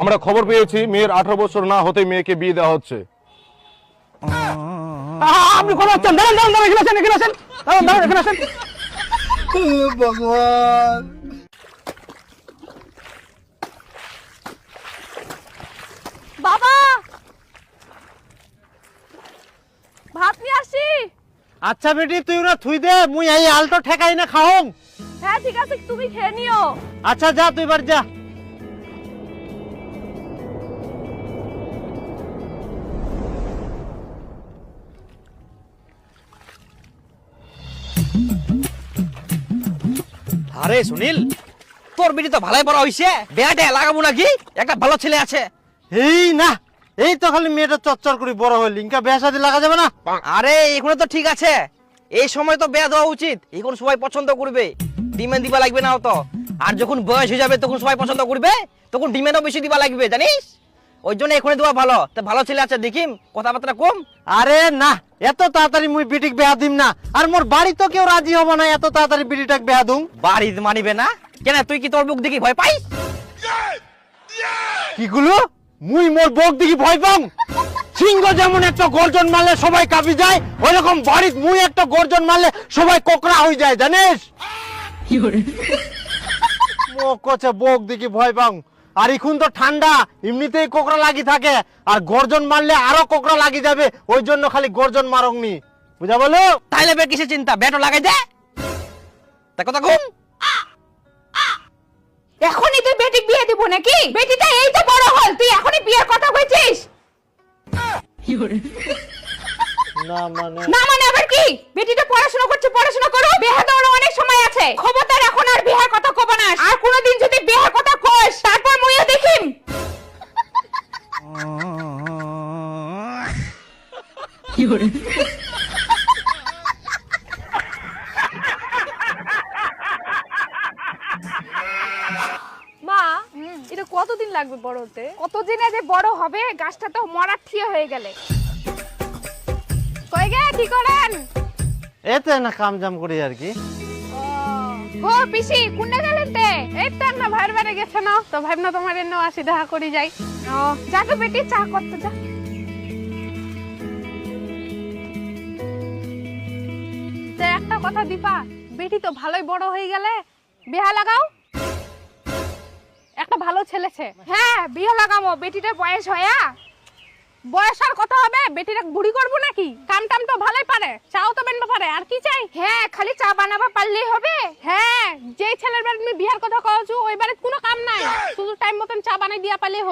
আমরা খবর পেয়েছি মেয়ের 18 বছর না হতে মেয়েকে বিয়ে দেওয়া হচ্ছে। আপনি কোন হচ্ছেন? দাঁড়ান দাঁড়ান দাঁড়ান, এখানে আসেন, এখানে আসেন, দাঁড়ান দাঁড়ান, এখানে আসেন। ভগবান, বাবা, ভাত নিয়ে আসি। আচ্ছা বেটি, তুই ওরা থুই দে, মুই এই আলটো ঠেকাই না খাওং। হ্যাঁ ঠিক আছে, তুমি খেয়ে নিও। আচ্ছা যা, তুই এবার যা। আরে সুনীল, তোর বিটি তো ভালোই বড় হইছে, বিয়াটা লাগাবো নাকি? একটা ভালো ছেলে আছে। এই না, এই তো খালি মেয়েটা চচ্চর করে বড় হইল, ইনকা বিয়া শাদী লাগা যাবে না? আরে এখন তো ঠিক আছে, এই সময় তো বিয়া দেওয়া উচিত। এখন সবাই পছন্দ করবে, ডিমান্ড দিবা লাগবে না তো। আর যখন বয়স হয়ে যাবে তখন সবাই পছন্দ করবে, তখন ডিমান্ডও বেশি দিবা লাগবে, জানিস? ওই জন্য এখনই দেওয়া ভালো। তো ভালো ছেলে আছে দেখিম, কথাবার্তা কম। আরে না, এত তাড়াতাড়ি মুই বিটিক বিয়া দিম না। আর মোর বাড়ি তো কেউ রাজি হবো না এত তাড়াতাড়ি বিটিটাক বিয়া দুম। বাড়ি মানিবে না কেন? তুই কি তোর মুখ দেখি ভয় পাইস? কি গুলো? মুই মোর বউক দেখি ভয় পাম? সিংহ যেমন একটা গর্জন মারলে সবাই কাঁপি যায়, ওইরকম বাড়িত মুই একটা গর্জন মারলে সবাই কোকড়া হয়ে যায়, জানিস? ও কচ্ছে বউক দেখি ভয় পাম। আর এখন তো ঠান্ডা, এমনিতেই কোকড়া লাগি থাকে, আর গর্জন মারলে আরো কোকড়া লাগি যাবে, ওই জন্য খালি গর্জন মারংনি, বুঝা বলো? তাইলে বে কিসের চিন্তা, বেটো লাগাই দে। তা কথা কম। এখনই তুই বেটিক বিয়ে দিব নাকি? বেটিটা এই তো বড় হল, তুই এখনই বিয়ের কথা কইছিস? না মানে না মানে আবার কি? বেটিটা পড়াশোনা করছে, পড়াশোনা করো, বিয়ে দেওয়ার অনেক সময় আছে। খবরদার এখন আর বিয়ের কথা কব না। আর কোনোদিন যদি বিয়ের কথা কইস, তারপর মুইও দেখিম। মা, এটা কতদিন লাগবে বড় হতে? কতদিনে যে বড় হবে, গাছটা তো মরার থিয়ে হয়ে গেলে। কই গে, কি করেন? এতে না কাম জাম করি আর কি। ও পিসি, কোনে গেলেন তে? এই তো না ভাইয়ের বাড়ি গেছে না, তো ভাবনা তোমার এন্ন আসি দেখা করি যাই। ও যা তো বেটি, চা করতে যা। তে একটা কথা দীপা, বেটি তো ভালোই বড় হয়ে গেলে, বিয়া লাগাও। একটা ভালো ছেলেছে। হ্যাঁ বিয়ে লাগামো, বেটিটার বয়স হয়া। বয়স আর কত হবে? বেটিটা বুড়ি করবো নাকি? কাম টাম তো ভালোই পারে, চাও তো বানাতে পারে, আর কি চাই? হ্যাঁ খালি চা বানাবা পারলেই হবে। হ্যাঁ, যেই ছেলের বাড়ি তুমি বিয়ার কথা কওছো, ওই বাড়িতে কোনো কাম নাই, শুধু টাইম মতন চা বানাই দিয়া পারলেই হোক।